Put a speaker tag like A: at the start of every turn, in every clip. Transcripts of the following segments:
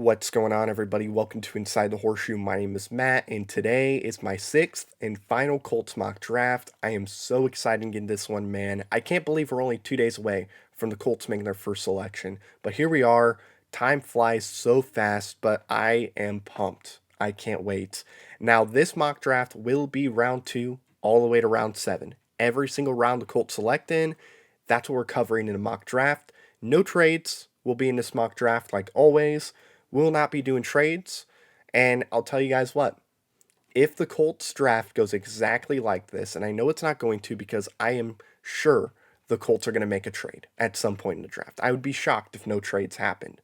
A: What's going on, everybody? Welcome to Inside the Horseshoe. My name is Matt, and today is my sixth and final Colts Mock Draft. I am so excited to get this one, man. I can't believe we're only 2 days away from the Colts making their first selection, but here we are. Time flies so fast, but I am pumped. I can't wait. Now, this mock draft will be round two all the way to round seven. Every single round the Colts select in, that's what we're covering in a mock draft. No trades will be in this mock draft, like always. Will not be doing trades. And I'll tell you guys what, if the Colts draft goes exactly like this, and I know it's not going to because I am sure the Colts are going to make a trade at some point in the draft. I would be shocked if no trades happened.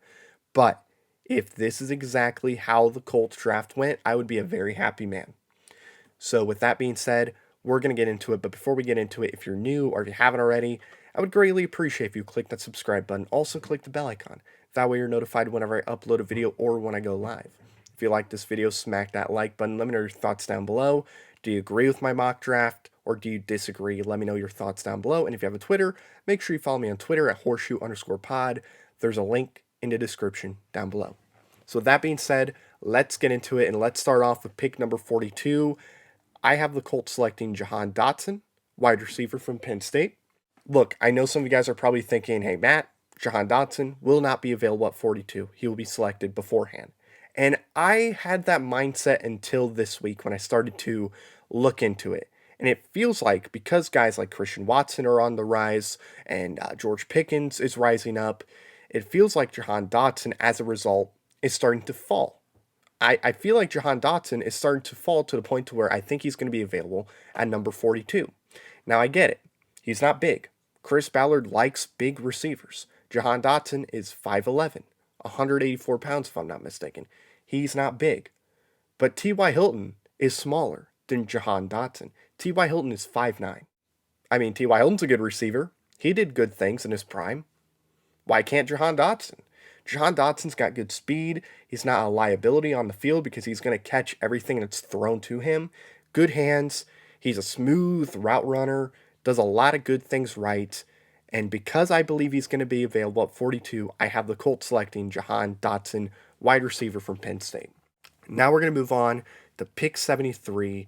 A: But if this is exactly how the Colts draft went, I would be a very happy man. So with that being said, we're going to get into it. But before we get into it, if you're new or if you haven't already, I would greatly appreciate if you click that subscribe button. Also click the bell icon. That way you're notified whenever I upload a video or when I go live. If you like this video, smack that like button. Let me know your thoughts down below. Do you agree with my mock draft or do you disagree? Let me know your thoughts down below. And if you have a Twitter, make sure you follow me on Twitter at horseshoe_pod. There's a link in the description down below. So with that being said, let's get into it and let's start off with pick number 42. I have the Colts selecting Jahan Dotson, wide receiver from Penn State. Look, I know some of you guys are probably thinking, hey, Matt, Jahan Dotson will not be available at 42. He will be selected beforehand. And I had that mindset until this week when I started to look into it. And it feels like because guys like Christian Watson are on the rise and George Pickens is rising up, it feels like Jahan Dotson, as a result, is starting to fall. I feel like Jahan Dotson is starting to fall to the point to where I think he's going to be available at number 42. Now, I get it. He's not big. Chris Ballard likes big receivers. Jahan Dotson is 5'11", 184 pounds if I'm not mistaken. He's not big. But T.Y. Hilton is smaller than Jahan Dotson. T.Y. Hilton is 5'9". I mean, T.Y. Hilton's a good receiver. He did good things in his prime. Why can't Jahan Dotson? Jahan Dotson's got good speed. He's not a liability on the field because he's going to catch everything that's thrown to him. Good hands. He's a smooth route runner. Does a lot of good things right. And because I believe he's going to be available at 42, I have the Colts selecting Jahan Dotson, wide receiver from Penn State. Now we're going to move on to pick 73.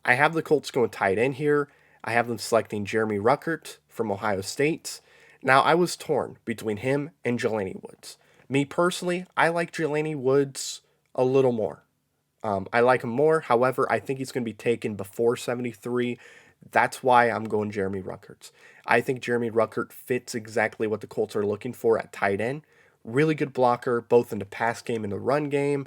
A: I have the Colts going tight end here. I have them selecting Jeremy Ruckert from Ohio State. Now, I was torn between him and Jelani Woods. Me personally, I like Jelani Woods a little more. I like him more. However, I think he's going to be taken before 73. That's why I'm going Jeremy Ruckert. I think Jeremy Ruckert fits exactly what the Colts are looking for at tight end. Really good blocker, both in the pass game and the run game.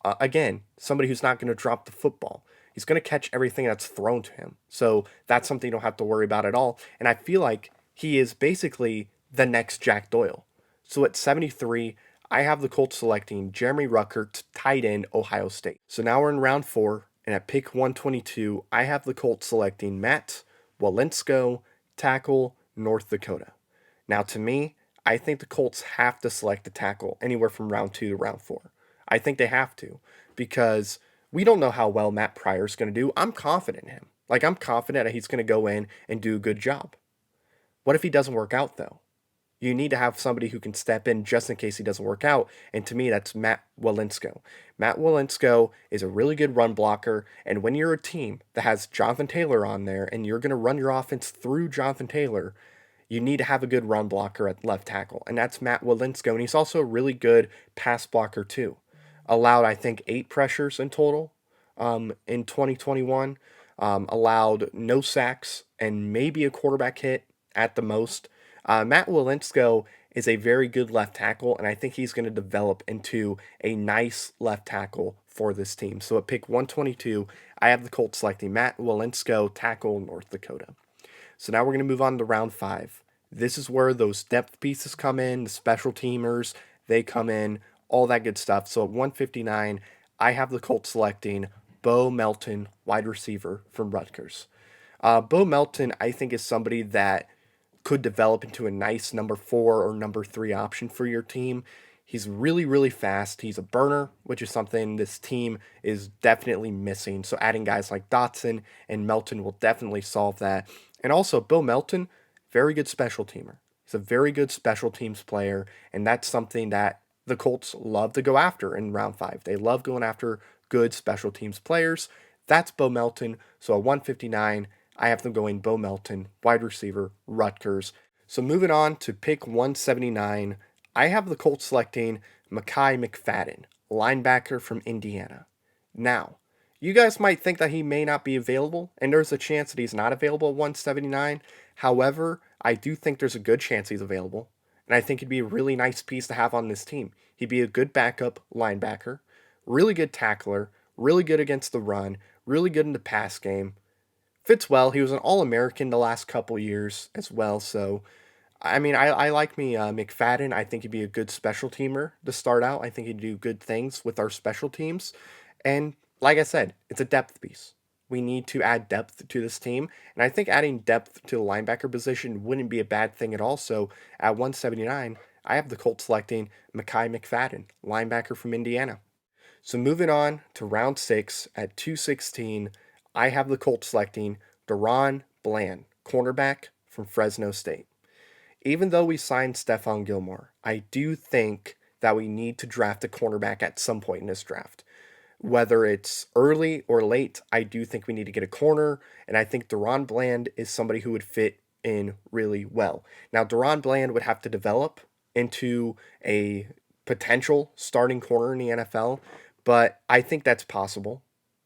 A: Again, somebody who's not going to drop the football. He's going to catch everything that's thrown to him. So that's something you don't have to worry about at all. And I feel like he is basically the next Jack Doyle. So at 73, I have the Colts selecting Jeremy Ruckert, tight end, Ohio State. So now we're in round 4, and at pick 122, I have the Colts selecting Matt Walensko, tackle, North Dakota. Now to me, I think the Colts have to select a tackle anywhere from round 2 to round 4. I think they have to because we don't know how well Matt Pryor's going to do. I'm confident in him. I'm confident that he's going to go in and do a good job. What if he doesn't work out, though? You need to have somebody who can step in just in case he doesn't work out. And to me, that's Matt Walensko. Matt Walensko is a really good run blocker. And when you're a team that has Jonathan Taylor on there and you're going to run your offense through Jonathan Taylor, you need to have a good run blocker at left tackle. And that's Matt Walensko. And he's also a really good pass blocker, too. Allowed, I think, 8 pressures in total in 2021. Allowed no sacks and maybe a quarterback hit at the most. Matt Walensko is a very good left tackle, and I think he's going to develop into a nice left tackle for this team. So at pick 122, I have the Colts selecting Matt Walensko, tackle, North Dakota. So now we're going to move on to round 5. This is where those depth pieces come in, the special teamers, they come in, all that good stuff. So at 159, I have the Colts selecting Bo Melton, wide receiver from Rutgers. Bo Melton, I think, is somebody that could develop into a nice number 4 or number 3 option for your team. He's really, really fast. He's a burner, which is something this team is definitely missing. So adding guys like Dotson and Melton will definitely solve that. And also, Bo Melton, very good special teamer. He's a very good special teams player, and that's something that the Colts love to go after in round 5. They love going after good special teams players. That's Bo Melton. So at 159, I have them going Bo Melton, wide receiver, Rutgers. So moving on to pick 179, I have the Colts selecting Mekhi McFadden, linebacker from Indiana. Now, you guys might think that he may not be available, and there's a chance that he's not available at 179. However, I do think there's a good chance he's available, and I think he'd be a really nice piece to have on this team. He'd be a good backup linebacker, really good tackler, really good against the run, really good in the pass game. Fits well. He was an All-American the last couple years as well, so I mean, I like me McFadden. I think he'd be a good special teamer to start out. I think he'd do good things with our special teams. And like I said, it's a depth piece. We need to add depth to this team. And I think adding depth to the linebacker position wouldn't be a bad thing at all. So at 179, I have the Colts selecting Mekhi McFadden, linebacker from Indiana. So moving on to round 6 at 216, I have the Colts selecting Deron Bland, cornerback from Fresno State. Even though we signed Stephon Gilmore, I do think that we need to draft a cornerback at some point in this draft. Whether it's early or late, I do think we need to get a corner, and I think Deron Bland is somebody who would fit in really well. Now, Deron Bland would have to develop into a potential starting corner in the NFL, but I think that's possible.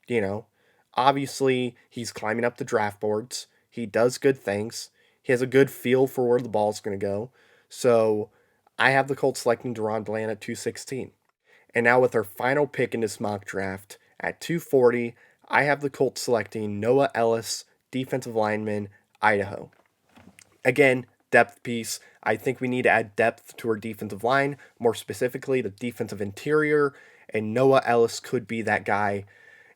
A: You know, obviously, he's climbing up the draft boards, he does good things, he has a good feel for where the ball's going to go. So I have the Colts selecting Deron Bland at 216. And now with our final pick in this mock draft at 240, I have the Colts selecting Noah Ellis, defensive lineman, Idaho. Again, depth piece. I think we need to add depth to our defensive line, more specifically the defensive interior, and Noah Ellis could be that guy.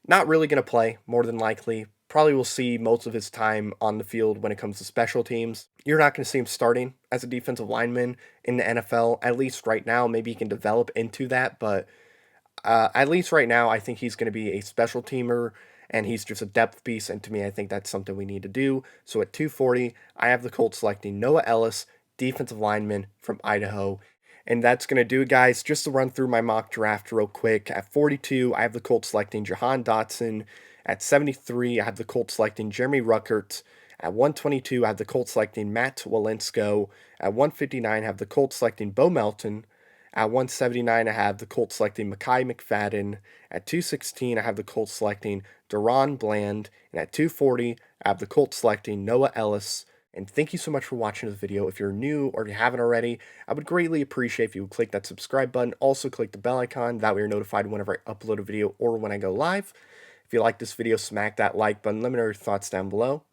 A: Not really going to play, more than likely. Probably will see most of his time on the field when it comes to special teams. You're not going to see him starting as a defensive lineman in the NFL, at least right now. Maybe he can develop into that, but at least right now, I think he's going to be a special teamer and he's just a depth piece. And to me, I think that's something we need to do. So at 240, I have the Colts selecting Noah Ellis, defensive lineman from Idaho. And that's going to do it, guys. Just to run through my mock draft real quick. At 42, I have the Colts selecting Jahan Dotson. At 73, I have the Colts selecting Jeremy Ruckert. At 122, I have the Colts selecting Matt Walensko. At 159, I have the Colts selecting Bo Melton. At 179, I have the Colts selecting Mekhi McFadden. At 216, I have the Colts selecting Deron Bland. And at 240, I have the Colts selecting Noah Ellis. And thank you so much for watching this video. If you're new or you haven't already, I would greatly appreciate if you would click that subscribe button. Also click the bell icon. That way you're notified whenever I upload a video or when I go live. If you like this video, smack that like button. Let me know your thoughts down below.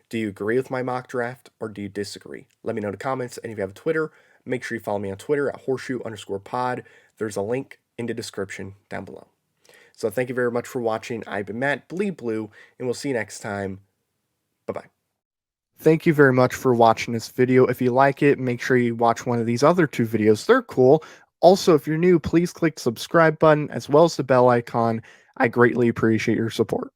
A: Do you agree with my mock draft or do you disagree? Let me know in the comments. And if you have a Twitter, make sure you follow me on Twitter at horseshoe_pod. There's a link in the description down below. So thank you very much for watching. I've been Matt, Bleed Blue, and we'll see you next time. Bye-bye. Thank you very much for watching this video. If you like it, make sure you watch one of these other 2 videos. They're cool. Also, if you're new, please click the subscribe button as well as the bell icon. I greatly appreciate your support.